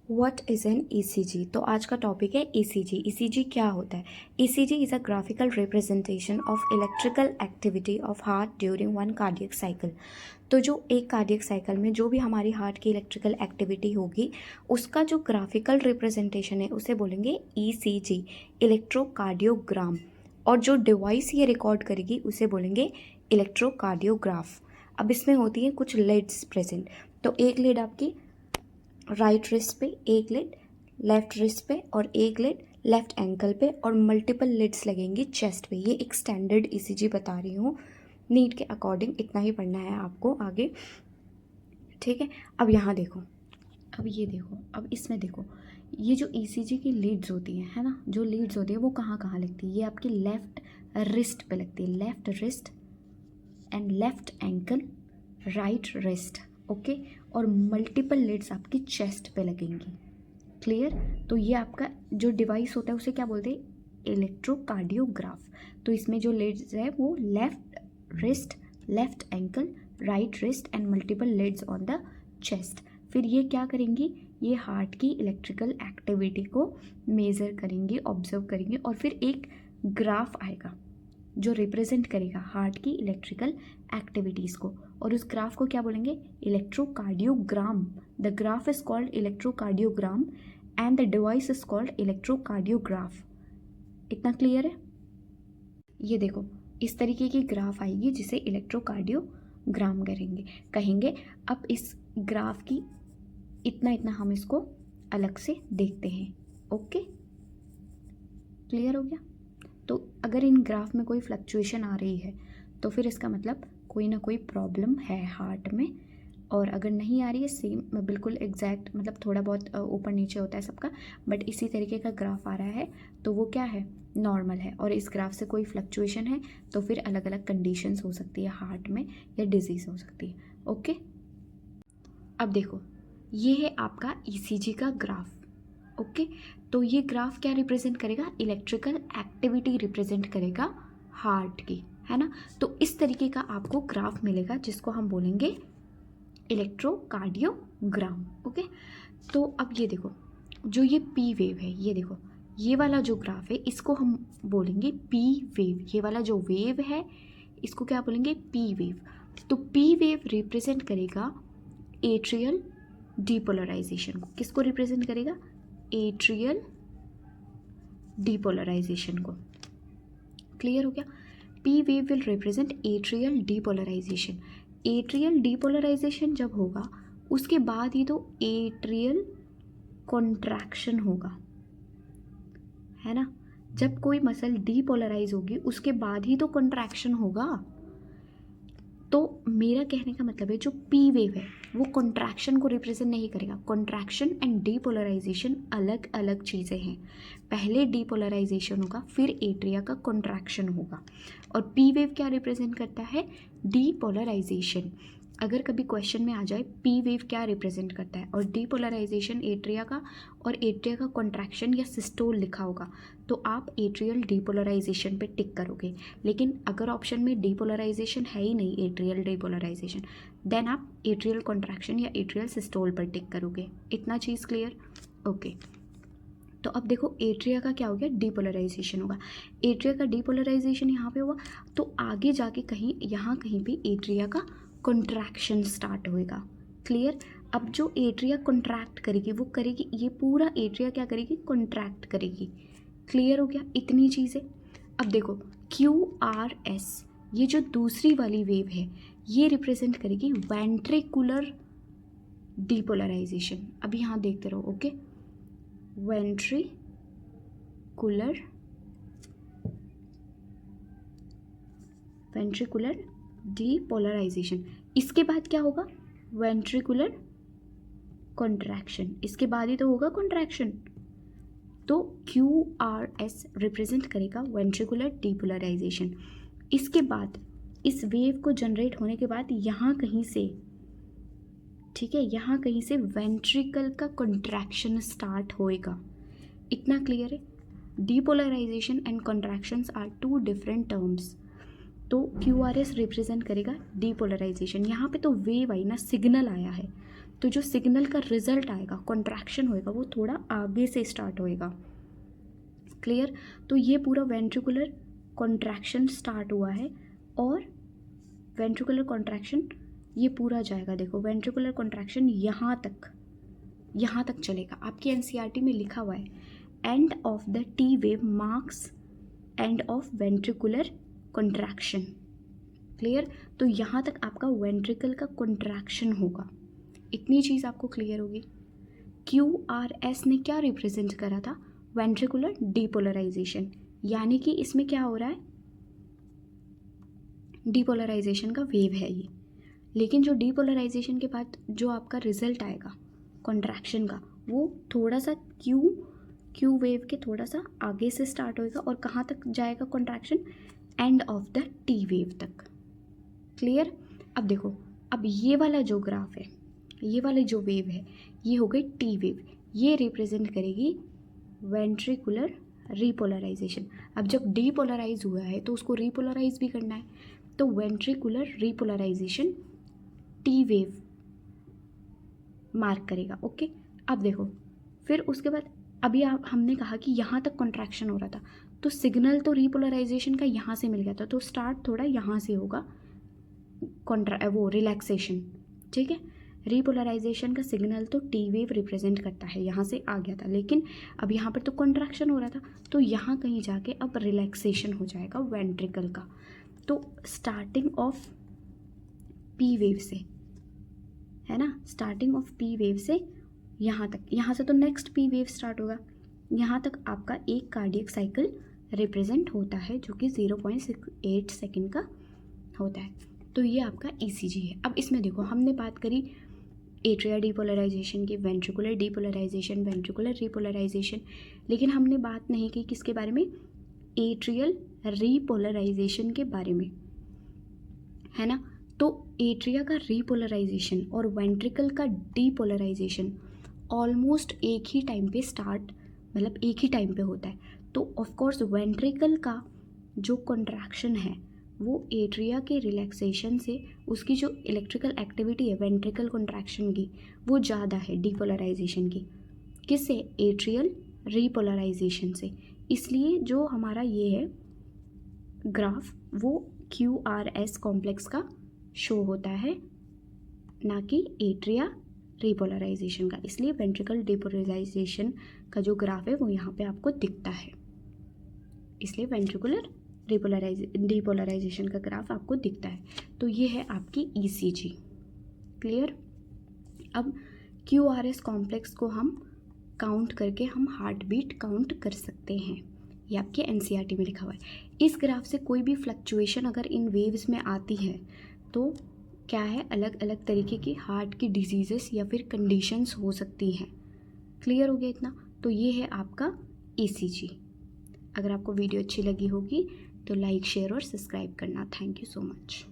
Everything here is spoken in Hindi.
What is an ECG. तो आज का टॉपिक है ईसीजी। ईसीजी क्या होता है? ECG is a graphical representation of electrical activity of heart during one cardiac cycle. तो जो एक कार्डियक साइकिल में जो भी हमारी हार्ट की इलेक्ट्रिकल एक्टिविटी होगी उसका जो ग्राफिकल रिप्रेजेंटेशन है उसे बोलेंगे ईसीजी, इलेक्ट्रोकार्डियोग्राम। और जो डिवाइस ये रिकॉर्ड करेगी उसे बोलेंगे इलेक्ट्रोकार्डियोग्राफ। अब इसमें होती हैं कुछ लीड्स प्रेजेंट। तो एक लीड आपकी राइट रिस्ट पे, एक लीड लेफ्ट रिस्ट पे और एक लीड लेफ्ट एंकल पे और मल्टीपल लीड्स लगेंगी चेस्ट पे। ये एक स्टैंडर्ड ईसीजी बता रही हूँ, नीड के अकॉर्डिंग इतना ही पढ़ना है आपको आगे, ठीक है। अब यहाँ देखो, अब ये देखो, अब इसमें देखो, ये जो ईसीजी की लीड्स होती हैं, है ना, जो लीड्स होती है वो कहाँ कहाँ लगती है? ये आपकी लेफ्ट रिस्ट पे लगती है, left wrist and left ankle, right wrist, okay. और मल्टीपल लीड्स आपकी चेस्ट पे लगेंगी। क्लियर? तो ये आपका जो डिवाइस होता है उसे क्या बोलते हैं? इलेक्ट्रोकार्डियोग्राफ। तो इसमें जो लीड्स है वो left wrist, left ankle, right wrist and multiple Leeds on the chest. फिर ये क्या करेंगी? ये हार्ट की इलेक्ट्रिकल एक्टिविटी को मेज़र करेंगी, ऑब्जर्व करेंगी और फिर एक ग्राफ आएगा जो रिप्रेजेंट करेगा हार्ट की इलेक्ट्रिकल एक्टिविटीज़ को, और उस ग्राफ को क्या बोलेंगे? Electrocardiogram. The graph is called electrocardiogram and the device is called electrocardiograph. इतना क्लियर है? ये देखो, इस तरीके की ग्राफ आएगी जिसे इलेक्ट्रोकार्डियोग्राम कहेंगे। अब इस ग्राफ की इतना इतना हम इसको अलग से देखते हैं। ओके, क्लियर हो गया? तो अगर इन ग्राफ में कोई फ्लक्चुएशन आ रही है तो फिर इसका मतलब कोई ना कोई प्रॉब्लम है हार्ट में, और अगर नहीं आ रही है सेम बिल्कुल एग्जैक्ट, मतलब थोड़ा बहुत ऊपर नीचे होता है सबका, बट इसी तरीके का ग्राफ आ रहा है तो वो क्या है? नॉर्मल है। और इस ग्राफ से कोई फ्लक्चुएशन है तो फिर अलग अलग कंडीशंस हो सकती है हार्ट में या डिजीज़ हो सकती है। ओके, अब देखो, ये है आपका ईसीजी का ग्राफ। ओके, तो ये ग्राफ क्या रिप्रेजेंट करेगा? इलेक्ट्रिकल एक्टिविटी रिप्रेजेंट करेगा हार्ट की, है ना। तो इस तरीके का आपको ग्राफ मिलेगा जिसको हम बोलेंगे इलेक्ट्रोकार्डियोग्राम। ओके, तो अब ये देखो, जो ये पी वेव है, ये देखो, ये वाला जो ग्राफ है इसको हम बोलेंगे पी वेव। ये वाला जो वेव है इसको क्या बोलेंगे? P wave. तो पी वेव रिप्रेजेंट करेगा एट्रियल डीपोलराइजेशन को। किसको रिप्रेजेंट करेगा? एट्रियल डीपोलराइजेशन को। क्लियर हो गया? P wave will represent atrial depolarisation. Atrial depolarisation जब होगा उसके बाद ही तो एट्रियल कॉन्ट्रैक्शन होगा, है ना। जब कोई मसल डीपोलराइज होगी उसके बाद ही तो कॉन्ट्रैक्शन होगा। तो मेरा कहने का मतलब है जो पी वेव है वो कॉन्ट्रैक्शन को रिप्रेजेंट नहीं करेगा। कॉन्ट्रैक्शन एंड डीपोलराइजेशन अलग अलग चीज़ें हैं। पहले डीपोलराइजेशन होगा फिर एट्रिया का कॉन्ट्रैक्शन होगा। और पी वेव क्या रिप्रेजेंट करता है? डीपोलराइजेशन। अगर कभी क्वेश्चन में आ जाए पी वेव क्या रिप्रेजेंट करता है और डीपोलराइजेशन एट्रिया का और एट्रिया का कॉन्ट्रैक्शन या सिस्टोल लिखा होगा तो आप एट्रियल डीपोलराइजेशन पे टिक करोगे। लेकिन अगर ऑप्शन में डीपोलराइजेशन है ही नहीं, एट्रियल डीपोलराइजेशन, देन आप एट्रियल कॉन्ट्रैक्शन या एट्रियल सिस्टोल पर टिक करोगे। इतना चीज़ क्लियर? ओके, तो अब देखो एट्रिया का क्या हो गया? डीपोलराइजेशन होगा। एट्रिया का डीपोलराइजेशन यहाँ पे हुआ तो आगे जाके कहीं यहाँ कहीं पे एट्रिया का कॉन्ट्रैक्शन स्टार्ट होएगा। क्लियर? अब जो एट्रिया कॉन्ट्रैक्ट करेगी वो करेगी, ये पूरा एट्रिया क्या करेगी? कॉन्ट्रैक्ट करेगी। क्लियर हो गया? इतनी चीज़ें। अब देखो QRS, ये जो दूसरी वाली वेव है ये रिप्रेजेंट करेगी वेंट्रिकुलर डीपोलराइजेशन। अभी यहाँ देखते रहो। Okay, ventricular depolarization. इसके बाद क्या होगा? Ventricular contraction. इसके बाद ही तो होगा कॉन्ट्रैक्शन। तो QRS रिप्रेजेंट करेगा वेंट्रिकुलर डीपोलराइजेशन। इसके बाद इस वेव को जनरेट होने के बाद यहाँ कहीं से, ठीक है, यहाँ कहीं से वेंट्रिकल का कॉन्ट्रैक्शन स्टार्ट होएगा। इतना क्लियर है? Depolarization and contractions are two different terms. तो QRS रिप्रेजेंट करेगा डीपोलराइजेशन। यहाँ पे तो वेव आई ना, सिग्नल आया है, तो जो सिग्नल का रिजल्ट आएगा, कॉन्ट्रैक्शन होएगा, वो थोड़ा आगे से स्टार्ट होएगा। क्लियर? तो ये पूरा वेंट्रिकुलर कॉन्ट्रैक्शन स्टार्ट हुआ है और वेंट्रिकुलर कॉन्ट्रैक्शन ये पूरा जाएगा। देखो वेंट्रिकुलर कॉन्ट्रैक्शन यहाँ तक चलेगा। आपकी एनसीईआरटी में लिखा हुआ है end of the T wave marks end of ventricular contraction. Clear? तो यहाँ तक आपका वेंट्रिकल का कॉन्ट्रैक्शन होगा। इतनी चीज़ आपको क्लियर होगी। QRS ने क्या रिप्रेजेंट करा था? वेंट्रिकुलर डीपोलराइजेशन, यानी कि इसमें क्या हो रहा है, डीपोलराइजेशन का वेव है ये। लेकिन जो डीपोलराइजेशन के बाद जो आपका रिजल्ट आएगा कॉन्ट्रैक्शन का, वो थोड़ा सा क्यू वेव के थोड़ा सा आगे से स्टार्ट होएगा और कहाँ तक जाएगा contraction? End of the T wave तक। क्लियर? अब देखो, अब ये वाला जो ग्राफ है, ये वाली जो वेव है, ये हो गई टी वेव। ये रिप्रेजेंट करेगी वेंट्रिकुलर रीपोलराइजेशन। अब जब डीपोलराइज हुआ है तो उसको रीपोलराइज भी करना है, तो ventricular repolarisation T wave mark करेगा। ओके, अब देखो, फिर उसके बाद अभी हमने कहा कि यहाँ तक कॉन्ट्रैक्शन हो रहा था, तो सिग्नल तो रीपोलराइजेशन का यहाँ से मिल गया था, तो स्टार्ट थोड़ा यहाँ से होगा वो रिलैक्सेशन। ठीक है, रीपोलराइजेशन का सिग्नल तो टी वेव रिप्रेजेंट करता है, यहाँ से आ गया था, लेकिन अब यहाँ पर तो कॉन्ट्रैक्शन हो रहा था, तो यहाँ कहीं जाके अब रिलैक्सेशन हो जाएगा वेंट्रिकल का। तो स्टार्टिंग ऑफ पी वेव से, है ना, स्टार्टिंग ऑफ पी वेव से यहाँ तक, यहाँ से तो नेक्स्ट पी वेव स्टार्ट होगा, यहाँ तक आपका एक कार्डियक साइकिल रिप्रेजेंट होता है, जो कि 0.68 सेकेंड का होता है। तो ये आपका ECG है। अब इसमें देखो, हमने बात करी एट्रिया डीपोलराइजेशन की, वेंट्रिकुलर डीपोलराइजेशन, वेंट्रिकुलर रीपोलराइजेशन, लेकिन हमने बात नहीं की किसके बारे में? एट्रियल रीपोलराइजेशन के बारे में, है ना। तो एट्रिया का रीपोलराइजेशन और वेंट्रिकल का डीपोलराइजेशन ऑलमोस्ट एक ही टाइम पे स्टार्ट, मतलब एक ही टाइम पे होता है। तो ऑफ कोर्स वेंट्रिकल का जो कॉन्ट्रैक्शन है वो एट्रिया के रिलैक्सेशन से, उसकी जो इलेक्ट्रिकल एक्टिविटी है वेंट्रिकल कॉन्ट्रैक्शन की, वो ज़्यादा है डीपोलराइजेशन की। किससे? एट्रियल रीपोलराइजेशन से। इसलिए जो हमारा ये है ग्राफ, वो QRS कॉम्प्लेक्स का शो होता है, ना कि एट्रिया रीपोलराइजेशन का। इसलिए वेंट्रिकल डीपोलराइजेशन का जो ग्राफ है वो यहाँ पे आपको दिखता है, इसलिए वेंट्रिकुलर डीपोलराइजेशन का ग्राफ आपको दिखता है। तो ये है आपकी ECG। क्लियर? अब QRS कॉम्प्लेक्स को हम काउंट करके हम हार्ट बीट काउंट कर सकते हैं, ये आपके NCERT में लिखा हुआ है। इस ग्राफ से कोई भी फ्लक्चुएशन अगर इन वेव्स में आती है तो क्या है, अलग अलग तरीके की हार्ट की डिजीज़ेस या फिर कंडीशंस हो सकती हैं। क्लियर हो गया इतना? तो ये है आपका ECG। अगर आपको वीडियो अच्छी लगी होगी तो लाइक, शेयर और सब्सक्राइब करना। Thank you so much.